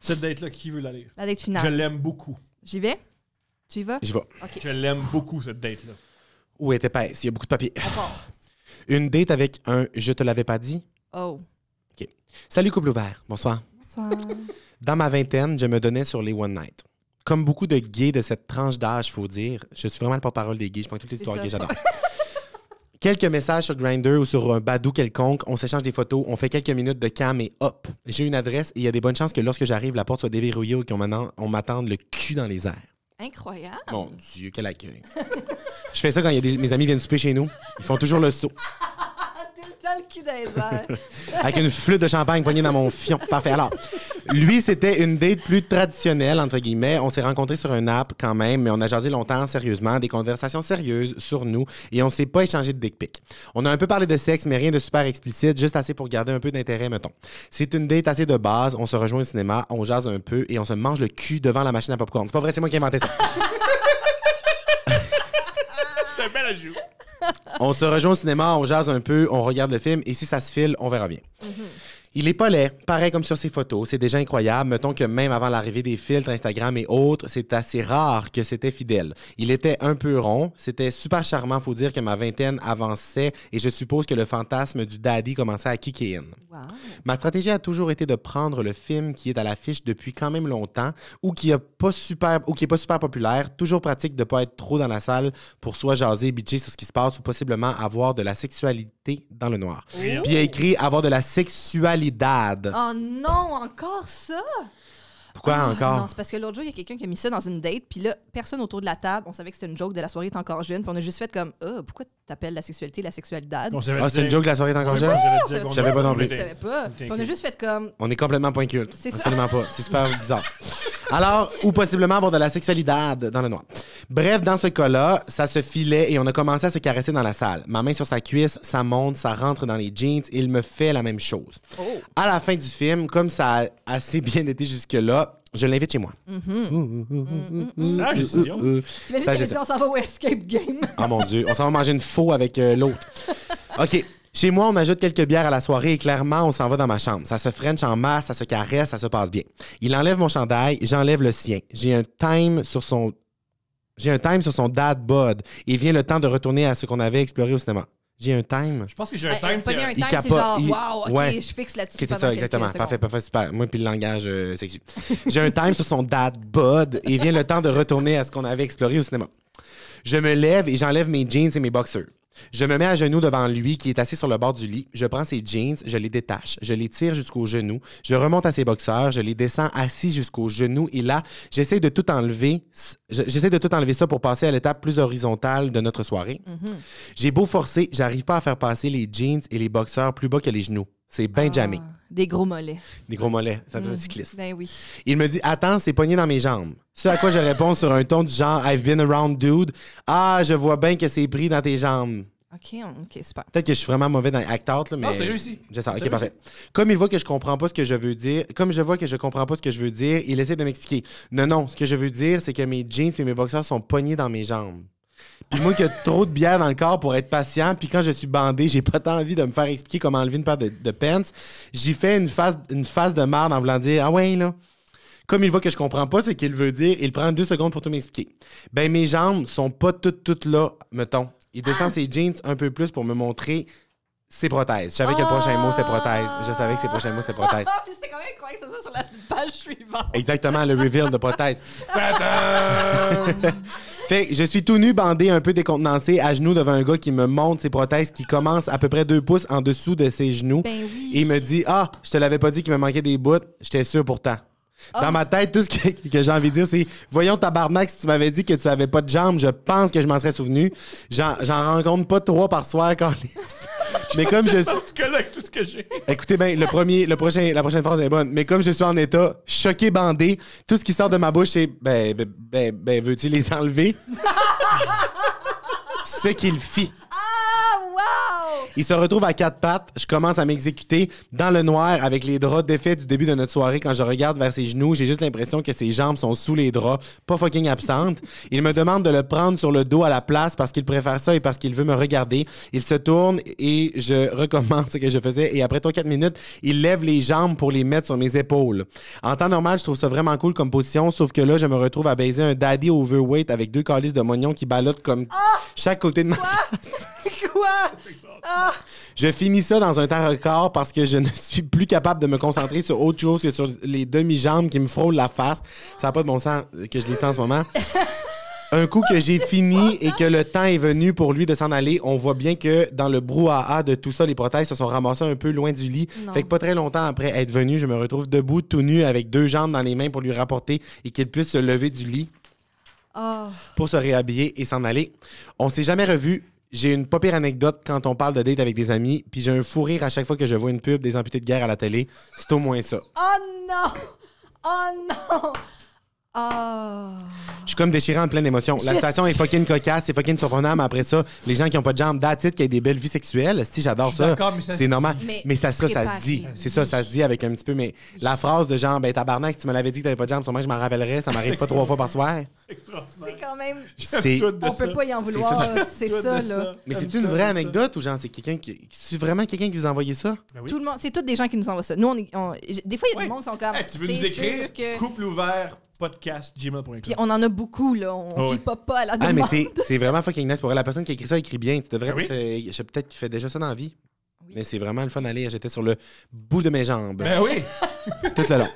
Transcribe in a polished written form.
Cette date-là, qui veut la lire? La date Je finale. l'aime beaucoup. J'y vais? Tu y vas? Je vais. OK. Je l'aime beaucoup, cette date-là. Où est épaisse? Il y a beaucoup de papier. On part. Une date avec un « je te l'avais pas dit Oh. ». Salut couple ouvert. Bonsoir. Bonsoir. Dans ma vingtaine, je me donnais sur les one night. Comme beaucoup de gays de cette tranche d'âge, faut dire, je suis vraiment le porte-parole des gays. Je prends toutes les histoires ça. gays, j'adore. Quelques messages sur Grindr ou sur un badou quelconque, on s'échange des photos, on fait quelques minutes de cam et hop, j'ai une adresse et il y a des bonnes chances que lorsque j'arrive, la porte soit déverrouillée ou qu'on m'attende le cul dans les airs. Incroyable. Mon Dieu, quel accueil. Je fais ça quand mes amis viennent souper chez nous. Ils font toujours le saut. Tout le temps le cul dans les airs. Avec une flûte de champagne poignée dans mon fion. Parfait. Alors, lui, c'était une date plus traditionnelle, entre guillemets. On s'est rencontrés sur un app quand même, mais on a jasé longtemps, sérieusement, des conversations sérieuses sur nous et on s'est pas échangé de dick pic. On a un peu parlé de sexe, mais rien de super explicite, juste assez pour garder un peu d'intérêt, mettons. C'est une date assez de base. On se rejoint au cinéma, on jase un peu et on se mange le cul devant la machine à popcorn. C'est pas vrai, c'est moi qui ai inventé ça. C'est un bel ajout. On se rejoint au cinéma, on jase un peu, on regarde le film et si ça se file, on verra bien. Il est pas laid, pareil comme sur ses photos, c'est déjà incroyable. Mettons que même avant l'arrivée des filtres Instagram et autres, c'est assez rare que c'était fidèle. Il était un peu rond, c'était super charmant, faut dire que ma vingtaine avançait et je suppose que le fantasme du daddy commençait à kicker in. Wow. Ma stratégie a toujours été de prendre le film qui est à l'affiche depuis quand même longtemps ou qui est pas super populaire, toujours pratique de pas être trop dans la salle pour soit jaser, bitcher sur ce qui se passe ou possiblement avoir de la sexualité dans le noir. Puis il y a écrit avoir de la sexualité. Oh non, encore ça? Pourquoi encore? Non, c'est parce que l'autre jour, il y a quelqu'un qui a mis ça dans une date, puis là, personne autour de la table, on savait que c'était une joke de la soirée est encore jeune, puis on a juste fait comme, pourquoi t'appelles la sexualité la sexualité? C'est une joke de la soirée est encore jeune? Je savais pas non plus. Je savais pas. Puis on a juste fait comme, On est complètement point culte. C'est ça. Absolument pas. C'est super bizarre. Alors, ou possiblement avoir de la sexualité dans le noir. Bref, dans ce cas-là, ça se filait et on a commencé à se caresser dans la salle. Ma main sur sa cuisse, ça monte, ça rentre dans les jeans et il me fait la même chose. À la fin du film, comme ça a assez bien été jusque-là, je l'invite chez moi. Sage décision. t'imagines que si on s'en va au escape game? Oh mon Dieu, on s'en va manger une faux avec l'autre. OK. Chez moi, on ajoute quelques bières à la soirée et clairement, on s'en va dans ma chambre. Ça se french en masse, ça se caresse, ça se passe bien. Il enlève mon chandail, j'enlève le sien. J'ai un time sur son dad bod et vient le temps de retourner à ce qu'on avait exploré au cinéma. J'ai un time. Je pense que j'ai un time. Pogner un il time, c'est capote, genre, il- wow, OK, ouais. je fixe là-dessus. C'est pendant ça, quelques exactement. secondes. Parfait, super. Moi, puis le langage sexu. J'ai un time sur son dad bod et vient le temps de retourner à ce qu'on avait exploré au cinéma. Je me lève et j'enlève mes jeans et mes boxers. Je me mets à genoux devant lui qui est assis sur le bord du lit. Je prends ses jeans, je les détache, je les tire jusqu'aux genoux, je remonte à ses boxeurs, je les descends assis jusqu'aux genoux et là, j'essaie de tout enlever ça pour passer à l'étape plus horizontale de notre soirée. J'ai beau forcer, j'arrive pas à faire passer les jeans et les boxeurs plus bas que les genoux. C'est bien jamais. Des gros mollets. Des gros mollets, ça doit être cycliste. Ben oui. Il me dit « Attends, c'est pogné dans mes jambes ». Ce à quoi je réponds sur un ton du genre « I've been around, dude ». « Ah, je vois bien que c'est pris dans tes jambes ». OK, super. Peut-être que je suis vraiment mauvais dans act out, là, mais... Non, c'est réussi. Je sais, C'est OK, parfait. Comme il voit que je comprends pas ce que je veux dire, comme je vois que je comprends pas ce que je veux dire, il essaie de m'expliquer. Non, ce que je veux dire, c'est que mes jeans et mes boxers sont pognés dans mes jambes. Puis moi qui ai trop de bière dans le corps pour être patient, puis quand je suis bandé, j'ai pas tant envie de me faire expliquer comment enlever une paire de pants. J'y fais une face de marde en voulant dire « Ah ouais, là ». Comme il voit que je comprends pas ce qu'il veut dire, il prend 2 secondes pour tout m'expliquer. Ben, mes jambes sont pas toutes là, mettons. Il descend ses jeans un peu plus pour me montrer ses prothèses. Je savais que le prochain mot, c'était prothèse. Je savais que ses prochains mots, c'était prothèse. Puis c'était quand même incroyable que ça soit sur la page suivante. Exactement, le reveal de prothèse. Fait que je suis tout nu, bandé, un peu décontenancé, à genoux devant un gars qui me montre ses prothèses qui commencent à peu près 2 pouces en dessous de ses genoux. Ben oui. Et il me dit « Ah, je te l'avais pas dit qu'il me manquait des bouts. J'étais sûr pourtant. » Dans ma tête, tout ce que j'ai envie de dire, c'est « Voyons tabarnak, si tu m'avais dit que tu avais pas de jambes, je pense que je m'en serais souvenu. J'en rencontre pas 3 par soir, quand mais comme je suis... En tout cas, là, avec tout ce que j'ai. Écoutez bien, la prochaine phrase est bonne. Mais comme je suis en état choqué, bandé, tout ce qui sort de ma bouche, c'est veux-tu les enlever? Ce qu'il fit. Ah, wow! Il se retrouve à quatre pattes. Je commence à m'exécuter dans le noir avec les draps défaits du début de notre soirée. Quand je regarde vers ses genoux, j'ai juste l'impression que ses jambes sont sous les draps, pas fucking absentes. Il me demande de le prendre sur le dos à la place parce qu'il préfère ça et parce qu'il veut me regarder. Il se tourne et je recommence ce que je faisais. Et après 3-4 minutes, il lève les jambes pour les mettre sur mes épaules. En temps normal, je trouve ça vraiment cool comme position, sauf que là, je me retrouve à baiser un daddy overweight avec 2 calices de moignons qui ballottent comme chaque côté de ma face. Quoi? Ah! Je finis ça dans un temps record parce que je ne suis plus capable de me concentrer sur autre chose que sur les demi-jambes qui me frôlent la face. Ça n'a pas de bon sens que je les sens en ce moment. Un coup que j'ai fini et que le temps est venu pour lui de s'en aller, on voit bien que dans le brouhaha de tout ça, les prothèses se sont ramassées un peu loin du lit. Non. Fait que pas très longtemps après être venu, je me retrouve debout, tout nu, avec 2 jambes dans les mains pour lui rapporter et qu'il puisse se lever du lit Oh. pour se réhabiller et s'en aller. On s'est jamais revus. J'ai une pas pire anecdote quand on parle de date avec des amis, puis j'ai un fou rire à chaque fois que je vois une pub des amputés de guerre à la télé. C'est au moins ça. Oh non! Oh non! Oh. Je suis comme déchiré en pleine émotion. La situation est fucking cocasse, c'est fucking surprenant, mais après ça, les gens qui ont pas de jambes, that's it, qui ont des belles vies sexuelles, si j'adore Je suis ça. d'accord, mais ça se C'est normal. dit. Mais ça se Préparé. dit. C'est ça se dit avec un petit peu. Mais la phrase de genre, ben tabarnak, si tu me l'avais dit que t'avais pas de jambes, sûrement que je m'en rappellerais, ça m'arrive pas 3 fois par soir. Extraordinaire. C'est quand même. C'est- Tout de On peut ça. pas y en vouloir. C'est Tout ça, de là. Mais J'aime c'est une tout vraie de ça. anecdote ou genre, c'est vraiment quelqu'un qui vous a envoyé ça? Ben oui. Tout le monde, c'est tous des gens qui nous envoient ça. Nous, des fois, il y a Ouais. du monde qui sont comme. Hey, tu veux c'est nous écrire? sûr que- Couple ouvert, podcast, gmail.com. Puis on en a beaucoup, là. On Oh, vit ouais. pas à la Ah, demande. mais c'est vraiment fucking nice pour elle. La personne qui a écrit ça écrit bien. Tu devrais Ben oui. je sais peut-être qu'il fait déjà ça dans la vie. Oui. Mais c'est vraiment le fun d'aller. J'étais sur le bout de mes jambes. Ben oui! Tout le long.